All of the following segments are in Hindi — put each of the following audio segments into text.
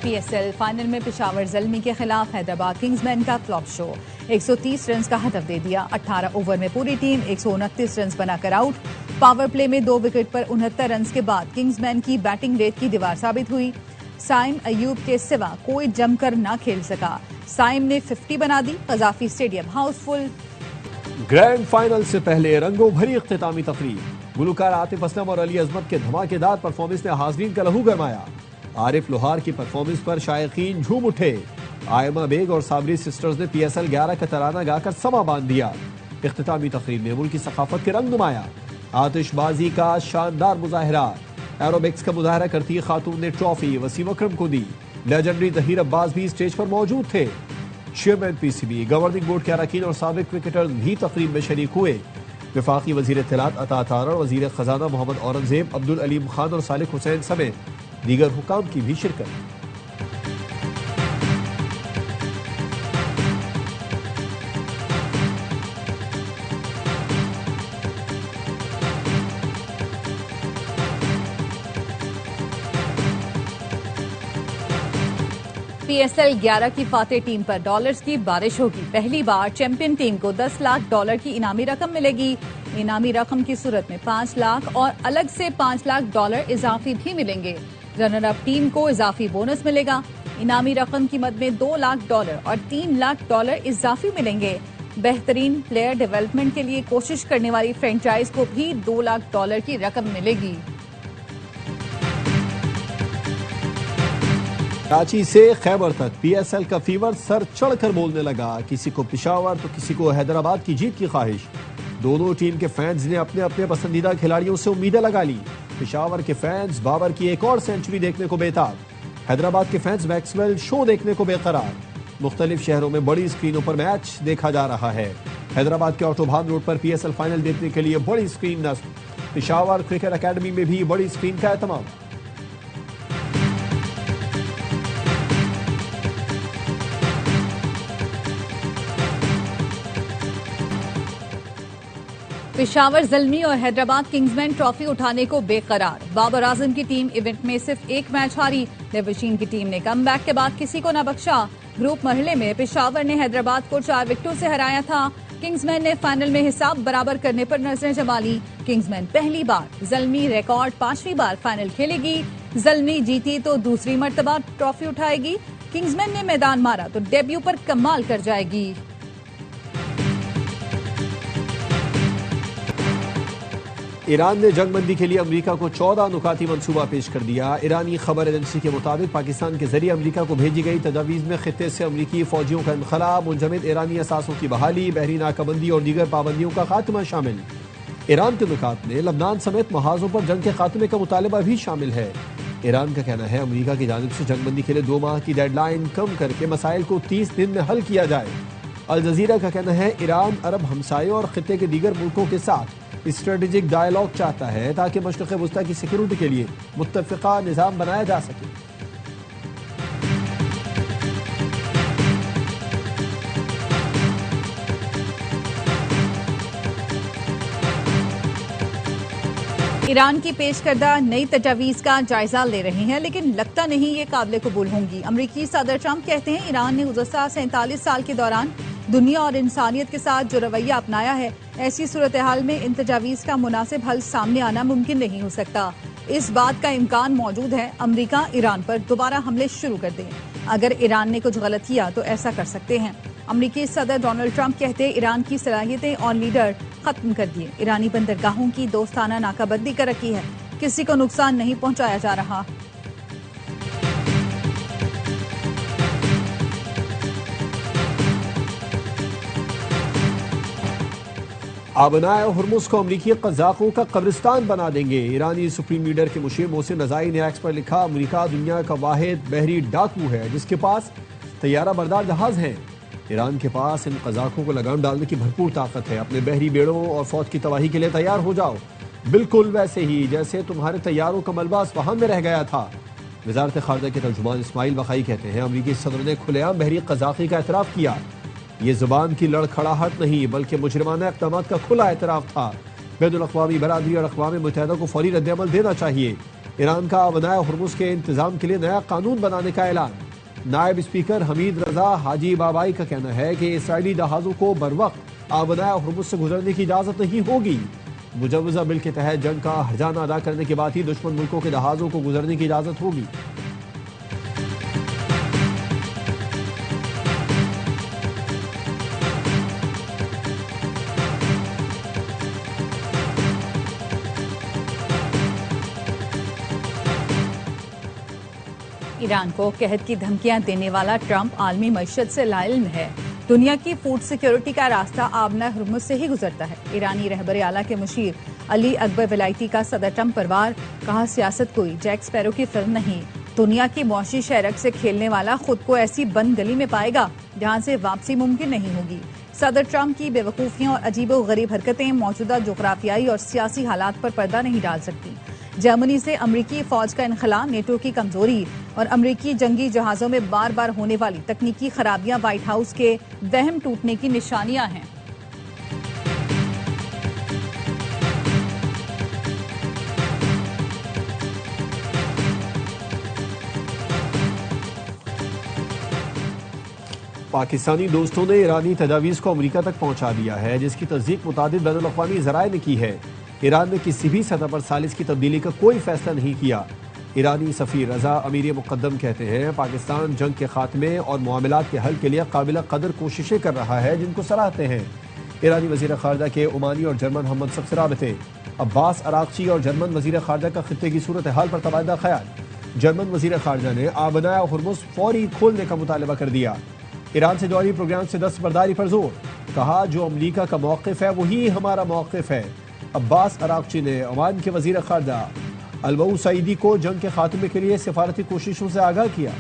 PSL फाइनल में पेशावर ज़ल्मी के खिलाफ हैदराबाद किंग्समैन का फ्लॉप शो। 130 रन का हदफ दे दिया। 18 ओवर में पूरी टीम 129 रन बनाकर आउट। पावर प्ले में 2 विकेट पर 69 रन के बाद किंग्समैन की बैटिंग रेत की दीवार साबित हुई। साइम अयूब के सिवा कोई जमकर ना खेल सका। साइम ने 50 बना दी। Gaddafi stadium Housefull. Grand final से पहले रंगों भरी इख्तितामी तकरीब। गुलकार आतिफ असलम और अली अजमत के धमाकेदार परफॉर्मेंस ने हाज़रीन का लहू गरमाया। आरिफ लोहार की परफॉर्मेंस पर शायकीन झूम उठे। आयमा बेग और साबरी सिस्टर्स ने PSL 11 का तराना गाकर समा बांध दिया। इख्तितामी तकरीब में मुल्क की सकाफत के रंग नुमाया। आतिशबाजी का शानदार मुजाहरा। एरोबिक्स का मुजाहरा करती खातून ने ट्रॉफी वसीम अकरम को दी। लेजेंडरी जहीर अब्बास भी स्टेज पर मौजूद थे। चेयरमैन PCB, गवर्निंग बोर्ड के अरकान और साबिक क्रिकेटर्स भी तकरीब में शरीक हुए। वफाकी वजीर इत्तलात अता तारड़, वजीर खजाना मोहम्मद औरंगजेब, अब्दुल अलीम खान और सालिक हुसैन समेत दीगर हुकाम की भी शिरकत। PSL 11 की फातेह टीम पर डॉलर्स की बारिश होगी। पहली बार चैंपियन टीम को $10 लाख की इनामी रकम मिलेगी। इनामी रकम की सूरत में 5 लाख और अलग से $5 लाख इजाफी भी मिलेंगे। रनर अप टीम को इजाफी बोनस मिलेगा। इनामी रकम की मद में $2 लाख और $3 लाख इजाफी मिलेंगे। बेहतरीन प्लेयर डेवलपमेंट के लिए कोशिश करने वाली फ्रेंचाइज को भी $2 लाख की रकम मिलेगी। कराची से खैबर तक PSL का फीवर सर चढ़कर बोलने लगा। किसी को पेशावर तो किसी को हैदराबाद की जीत की ख्वाहिश। दोनों टीम के फैंस ने अपने अपने पसंदीदा खिलाड़ियों से उम्मीदें लगा ली। पेशावर के फैंस बाबर की एक और सेंचुरी देखने को बेताब। हैदराबाद के फैंस मैक्सवेल शो देखने को बेकरार। मुख्तलिफ शहरों में बड़ी स्क्रीनों पर मैच देखा जा रहा है। हैदराबाद के ऑटोबान रोड पर PSL फाइनल देखने के लिए बड़ी स्क्रीन नस्ब। पेशावर क्रिकेट अकेडमी में भी बड़ी स्क्रीन का एहतमाम। पेशावर ज़ल्मी और हैदराबाद किंग्समैन ट्रॉफी उठाने को बेकरार। बाबर आजम की टीम इवेंट में सिर्फ एक मैच हारी। लेवशीन की टीम ने कमबैक के बाद किसी को न बख्शा। ग्रुप मरहले में पेशावर ने हैदराबाद को 4 विकेटों से हराया था। किंग्समैन ने फाइनल में हिसाब बराबर करने पर नजरें जमा ली। किंग्समैन पहली बार, ज़ल्मी रिकॉर्ड 5वीं बार फाइनल खेलेगी। ज़ल्मी जीती तो दूसरी मर्तबा ट्रॉफी उठाएगी। किंग्समैन ने मैदान मारा तो डेब्यू पर कमाल कर जाएगी। ईरान ने जंगबंदी के लिए अमेरिका को 14 नुकाती मंसूबा पेश कर दिया। ईरानी खबर एजेंसी के मुताबिक पाकिस्तान के जरिए अमेरिका को भेजी गई तजावीज़ में खित्ते से अमेरिकी फौजियों का इनखला, मुंजमद ईरानी असासों की बहाली, बहरी नाकाबंदी और दीगर पाबंदियों का खात्मा शामिल। ईरान के नुकात में लबनान समेत महाजों पर जंग के खात्मे का मुतालबा भी शामिल है। ईरान का कहना है अमेरिका की जानिब से जंगबंदी के लिए 2 माह की डेडलाइन कम करके मसाइल को 30 दिन में हल किया जाए। अल जजीरा का कहना है ईरान अरब हमसायों और खित्ते के दीगर मुल्कों के साथ स्ट्रेटेजिक डायलॉग चाहता है ताकि मशरिक़ वस्ता की सिक्योरिटी के लिए मुत्तफ़िक़ा निज़ाम बनाया जा सके। ईरान की पेश करदा नई तजावीज़ का जायजा ले रहे हैं, लेकिन लगता नहीं ये काबिल कबूल होंगी। अमरीकी सदर ट्रंप कहते हैं ईरान ने गुज़श्ता 47 साल के दौरान दुनिया और इंसानियत के साथ जो रवैया अपनाया है, ऐसी सूरत हाल में इन तजावीज़ का मुनासिब हल सामने आना मुमकिन नहीं हो सकता। इस बात का इम्कान मौजूद है अमरीका ईरान पर दोबारा हमले शुरू कर दे। अगर ईरान ने कुछ गलत किया तो ऐसा कर सकते हैं। अमरीकी सदर डोनाल्ड ट्रंप कहते हैं ईरान की सलाहियतें और लीडर खत्म कर दिए। ईरानी बंदरगाहों की दोस्ताना नाकाबंदी कर रखी है। किसी को नुकसान नहीं पहुंचाया जा रहा। आबनाए हुर्मुज़ को अमरीकी कज़ाकों का कब्रिस्तान बना देंगे। ईरानी सुप्रीम लीडर के मुशीर मोहसिन रज़ाई ने एक्स पर लिखा, अमरीका दुनिया का वाहिद बहरी डाकू है जिसके पास तैयारा बरदार जहाज हैं। ईरान के पास इन कज़ाकों को लगाम डालने की भरपूर ताकत है। अपने बहरी बेड़ों और फौज की तबाही के लिए तैयार हो जाओ, बिल्कुल वैसे ही जैसे तुम्हारे तैयारों का मलबा अस्फ़हान में रह गया था। वज़ारत ख़ारजा के तर्जुमान इस्माइल बखाई कहते हैं अमरीकी सदर ने खुलेआम बहरी कज़ाकी का एतराफ़ किया। ये जुबान की लड़खड़ाहट नहीं बल्कि मुजरिमाना इक़दामात का खुला एतराफ़ था। बैनुल अक़वामी बरादरी और अक़वाम मुत्तहिदा को फौरी रद्द-ए-अमल देना चाहिए। ईरान का आबनाए हुर्मुज के इंतजाम के लिए नया कानून बनाने का ऐलान। नायब स्पीकर हमीद रजा हाजी बाबाई का कहना है कि इसराइली जहाजों को बर वक्त आबनाए हुर्मुज से गुजरने की इजाजत नहीं होगी। मुजवजा बिल के तहत जंग का हर्जाना अदा करने के बाद ही दुश्मन मुल्कों के जहाजों को गुजरने की इजाजत होगी। ईरान को कहत की धमकियां देने वाला ट्रंप आलमी मईशत से लाइल्म है। दुनिया की फूड सिक्योरिटी का रास्ता आबना हुर्मुज से ही गुजरता है। ईरानी रहबर आला के मुशीर अली अकबर विलायती का सदर ट्रंप परवार, कहा सियासत कोई जैक स्पैरो की फिल्म नहीं। दुनिया की मौशी शहरक से खेलने वाला खुद को ऐसी बंद गली में पाएगा जहां से वापसी मुमकिन नहीं होगी। सदर ट्रंप की बेवकूफ़ियां और अजीबो गरीब हरकतें मौजूदा जोग्राफियाई और सियासी हालात पर पर्दा नहीं डाल सकती। जर्मनी से अमरीकी फौज का इनखला, नेटो की कमजोरी और अमरीकी जंगी जहाजों में बार बार होने वाली तकनीकी खराबियां व्हाइट हाउस के वहम टूटने की निशानियां हैं। पाकिस्तानी दोस्तों ने ईरानी तजावीज़ को अमरीका तक पहुंचा दिया है, जिसकी तस्दीक मुतादिद बैनुल-अक़वामी ज़राए ने की है। ईरान ने किसी भी सतह पर सालिस की तब्दीली का कोई फैसला नहीं किया। ईरानी सफ़ीर रजा अमीर मुक़द्दम कहते हैं पाकिस्तान जंग के खात्मे और मामलात के हल के लिए काबिल कदर कोशिशें कर रहा है, जिनको सराहते हैं। ईरानी वज़ीर ख़ारजा के ओमानी और जर्मन हम मनसब से राबते। अब्बास अराक़ची और जर्मन वज़ीर ख़ारजा का खित्ते की सूरत हाल पर तबादला ख्याल। जर्मन वज़ीर ख़ारजा ने आबनाए हुर्मुज़ फौरी खोलने का मुतालबा कर दिया। ईरान से जौहरी प्रोग्राम से दस्तबरदारी पर जोर, कहा जो अमरीका का मौक़िफ़ है वही हमारा मौक़िफ़ है। अब्बास अराक़ची ने ओमान के वज़ीर ख़ारजा अलबऊ सईदी को जंग के खात्मे के लिए सिफारती कोशिशों से आगाह किया।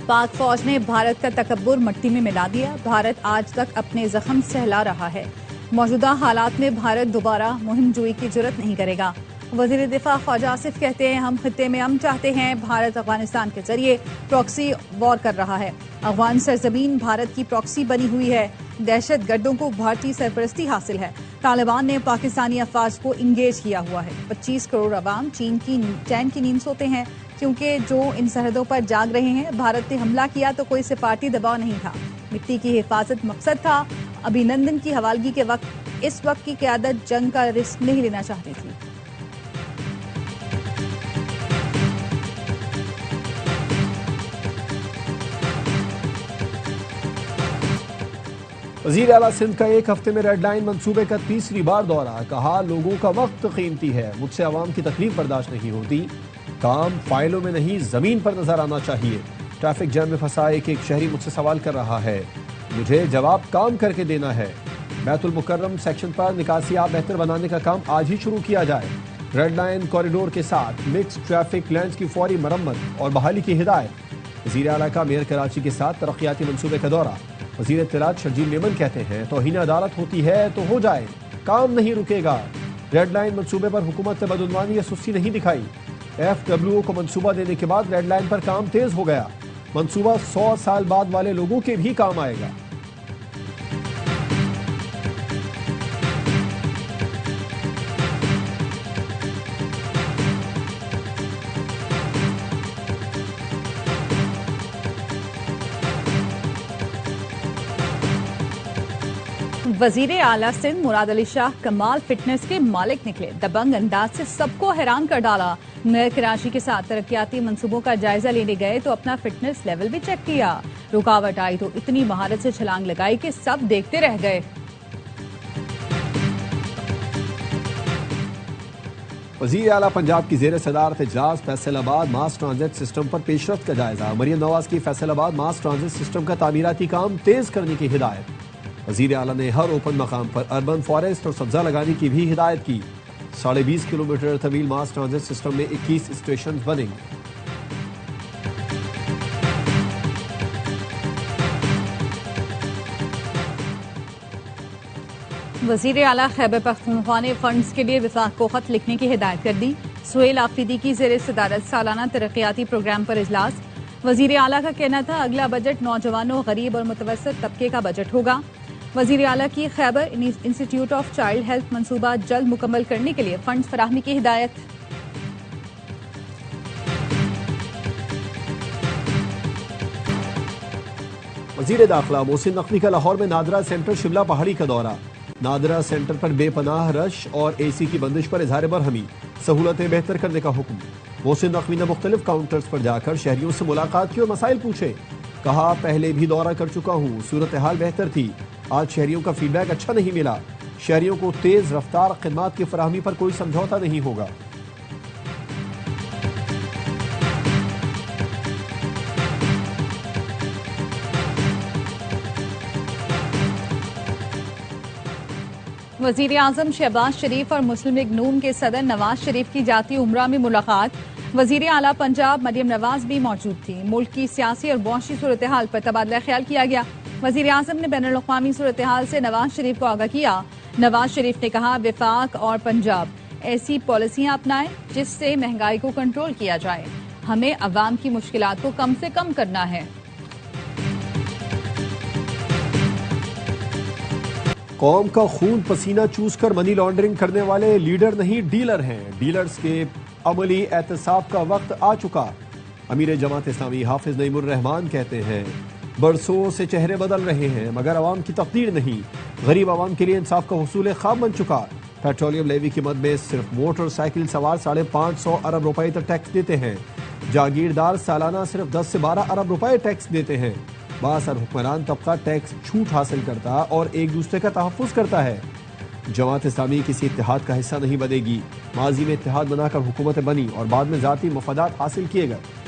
पाक फौज ने भारत का तकब्बुर मिट्टी में मिला दिया। भारत आज तक अपने जख्म सहला रहा है। मौजूदा हालात में भारत दोबारा मुहिम जोई की जरूरत नहीं करेगा। वज़ीर दिफा ख्वाजा आसिफ कहते हैं हम खित्ते में अमन चाहते हैं। भारत अफगानिस्तान के जरिए प्रॉक्सी वॉर कर रहा है। अफगान सरजमीन भारत की प्रॉक्सी बनी हुई है। दहशत गर्दों को भारतीय सरपरस्ती हासिल है। तालिबान ने पाकिस्तानी अफवाज को इंगेज किया हुआ है। 25 करोड़ अवाम चैन की नींद सोते हैं, क्योंकि जो इन सरहदों पर जाग रहे हैं। भारत ने हमला किया तो कोई सिफारती दबाव नहीं था, मिट्टी की हिफाजत मकसद था। अभिनंदन की हवालगी के वक्त इस वक्त की क़यादत जंग का रिस्क नहीं लेना चाहती थी। वज़ीर आला सिंध का एक हफ्ते में रेड लाइन मंसूबे का तीसरी बार दौरा, कहा लोगों का वक्त कीमती है, मुझसे आवाम की तकलीफ बर्दाश्त नहीं होती। काम फाइलों में नहीं जमीन पर नजर आना चाहिए। ट्रैफिक जैम में फंसा एक शहरी मुझसे सवाल कर रहा है, मुझे जवाब काम करके देना है। बैतुल मुकर्रम सेक्शन पर निकासियात बेहतर बनाने का काम आज ही शुरू किया जाए। रेड लाइन कॉरिडोर के साथ मिक्स ट्रैफिक लाइन्स की फौरी मरम्मत और बहाली की हिदायत। वज़ीर आला का मेयर कराची के साथ तरक्याती मंसूबे का दौरा। वज़ीर इत्तलात शर्जील मेमन कहते हैं तौहीन अदालत होती है तो हो जाए, काम नहीं रुकेगा। रेड लाइन मंसूबे पर हुकूमत ने बदउनवानी या सुस्ती नहीं दिखाई। FWO को मंसूबा देने के बाद रेड लाइन पर काम तेज हो गया। मंसूबा 100 साल बाद वाले लोगों के भी काम आएगा। वजीर आला सिंध मुराद अली शाह कमाल फिटनेस के मालिक निकले। दबंग अंदाज से सबको हैरान कर डाला। मेयर कराची के साथ तरक्याती मंसूबों का जायजा लेने गए तो अपना फिटनेस लेवल भी चेक किया। रुकावट आई तो इतनी महारत से छलांग लगाई कि सब देखते रह गए। वज़ीर आला पंजाब की ज़ेर सदारत इजलास फैसलाबाद मास ट्रांजिट सिस्टम पर पेशरफ्त का जायजा। मरियम नवाज की फैसलाबाद मास ट्रांजिट सिस्टम का तामीराती काम तेज करने की हिदायत। वज़ीर आला ने हर ओपन मकाम पर अर्बन फॉरेस्ट और सब्जा लगाने की भी हिदायत की। 20.5 किलोमीटर तवील मास ट्रांजिट सिस्टम में 21 स्टेशन बनेंगे। वज़ीर आला खैबर पख्तूनख्वा ने फंड्स के लिए विफाक को खत लिखने की हिदायत कर दी। सुहेल आफरीदी की ज़ेर सदारत सालाना तरक्याती प्रोग्राम पर इजलास। वजीर आला का कहना था अगला बजट नौजवानों, गरीब और मुतवस्सित तबके का बजट होगा। वजीर आला की Khyber institute of child health मंसूबा जल्द मुकम्मल करने के लिए फंड फराहमी की हिदायत। वजीर दाखिला मोहसिन नकवी का लाहौर में नादरा सेंटर शिमला पहाड़ी का दौरा। नादरा सेंटर पर बेपनाह रश और एसी की बंदिश पर इजहार बरहमी, सहूलतें बेहतर करने का हुक्म। मोहसिन नकवी ने मुख्तलिफ काउंटर्स पर जाकर शहरियों से मुलाकात की और मसाइल पूछे। कहा पहले भी दौरा कर चुका हूँ, सूरत हाल बेहतर थी, आज शहरियों का फीडबैक अच्छा नहीं मिला। शहरियों को तेज रफ्तार खिदमात की फराहमी पर कोई समझौता नहीं होगा। वजीर आजम शहबाज शरीफ और मुस्लिम लीग नून के सदर नवाज शरीफ की जाती उम्रा में मुलाकात। वजीर आला पंजाब मरियम नवाज भी मौजूद थी। मुल्क की सियासी और मुआशी सूरत हाल पर तबादला ख्याल किया गया। वजीर आजम ने बैनुल अक़वामी सूरत हाल से नवाज शरीफ को आगाह किया। नवाज शरीफ ने कहा विफाक और पंजाब ऐसी पॉलिसियां अपनाएं जिससे महंगाई को कंट्रोल किया जाए। हमें अवाम की मुश्किलात को कम से कम करना है। कौम का खून पसीना चूस कर मनी लॉन्ड्रिंग करने वाले लीडर नहीं डीलर हैं। डीलर्स के अमली एहतसाब का वक्त आ चुका। अमीर जमात इस्लामी हाफिज नईमुर रहमान कहते हैं बरसों से चेहरे बदल रहे हैं मगर अवाम की तकदीर नहीं। गरीब अवाम के लिए इंसाफ का हुसूल ख्वाब बन चुका। पेट्रोलियम लेवी की मद में सिर्फ मोटरसाइकिल सवार 550 अरब रुपए तक टैक्स देते हैं। जागीरदार सालाना सिर्फ 10 से 12 अरब रुपए टैक्स देते हैं। बासर हुक्मरान तबका टैक्स छूट हासिल करता और एक दूसरे का तहफ़्फ़ुज़ करता है। जमात इस्लामी किसी इत्तेहाद का हिस्सा नहीं बनेगी। माजी में इत्तेहाद बनाकर हुकूमतें बनी और बाद में ज़ाती मफादात हासिल किए गए।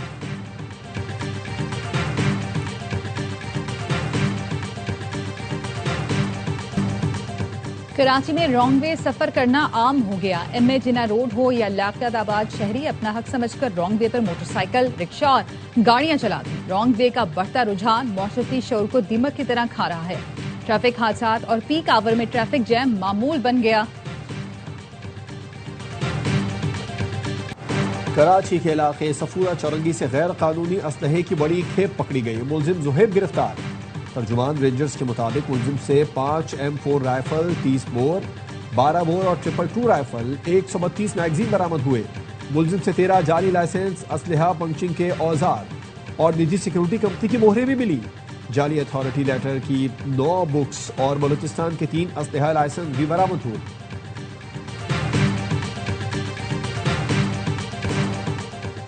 कराची में रॉन्ग वे सफर करना आम हो गया। एमए जिना रोड हो या लियाकताबाद, शहरी अपना हक समझकर रॉन्ग वे पर मोटरसाइकिल, रिक्शा और गाड़ियां चलाते। रॉन्ग वे का बढ़ता रुझान मौशरती शऊर को दीमक की तरह खा रहा है। ट्रैफिक हादसात और पीक आवर में ट्रैफिक जैम मामूल बन गया। कराची के इलाके सफूरा चौरंगी से गैर कानूनी असलहे की बड़ी खेप पकड़ी गई। मुलजिम जुहेब गिरफ्तार। तर्जुमान रेंजर्स के मुताबिक मुलजिम से 5 M4 राइफल, 30 बोर, 12 बोर और 222 राइफल, 132 मैगजीन बरामद हुए। मुलजिम से 13 जाली लाइसेंस, असलहा, पंचिंग के औजार और निजी सिक्योरिटी कंपनी की मोहरें भी मिली। जाली अथॉरिटी लेटर की 9 बुक्स और बलूचिस्तान के 3 असलहा लाइसेंस भी बरामद हुए।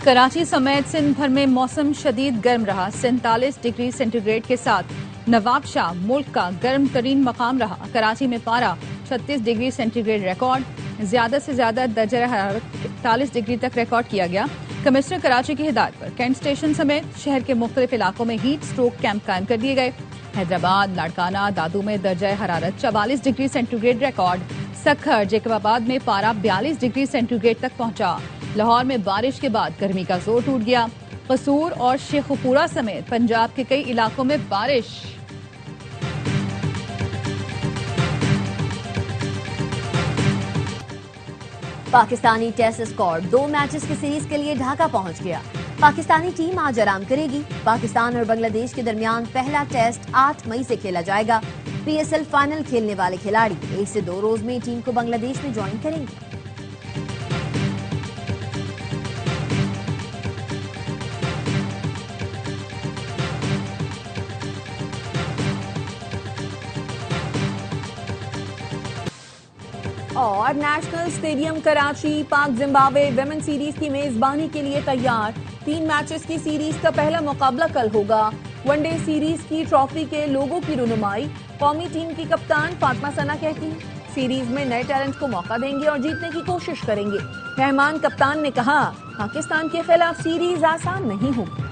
कराची समेत सिंध भर में मौसम शदीद गर्म रहा। 47 डिग्री सेंटीग्रेड के साथ नवाबशाह मुल्क का गर्म तरीन मकाम रहा। कराची में पारा 36 डिग्री सेंटीग्रेड रिकॉर्ड। ज्यादा से ज्यादा दर्जा हरारत 41 डिग्री तक रिकॉर्ड किया गया। कमिश्नर कराची की हिदायत पर कैंट स्टेशन समेत शहर के मुख्तलिफ इलाकों में हीट स्ट्रोक कैंप कायम कर दिए गए। हैदराबाद, लाड़काना, दादू में दर्जा हरारत 44 degree centigrade record. Sukkur, Jacobabad में पारा 42 डिग्री सेंटीग्रेड तक पहुंचा। लाहौर में बारिश के बाद गर्मी का जोर टूट गया। कसूर और शेखुपुरा समेत पंजाब के कई इलाकों में बारिश। पाकिस्तानी टेस्ट स्क्वाड 2 मैचेस की सीरीज के लिए ढाका पहुंच गया। पाकिस्तानी टीम आज आराम करेगी। पाकिस्तान और बांग्लादेश के दरमियान पहला टेस्ट 8 मई से खेला जाएगा। PSL फाइनल खेलने वाले खिलाड़ी 1 से 2 रोज में टीम को बांग्लादेश में ज्वाइन करेंगे। और नेशनल स्टेडियम कराची पाक जिम्बाब्वे वेमेन सीरीज की मेजबानी के लिए तैयार। 3 मैचेस की सीरीज का पहला मुकाबला कल होगा। वनडे सीरीज की ट्रॉफी के लोगों की रुनुमाई कौमी टीम की कप्तान फातिमा सना कहती हैं। सीरीज में नए टैलेंट को मौका देंगे और जीतने की कोशिश करेंगे। रहमान कप्तान ने कहा पाकिस्तान के खिलाफ सीरीज आसान नहीं होगी।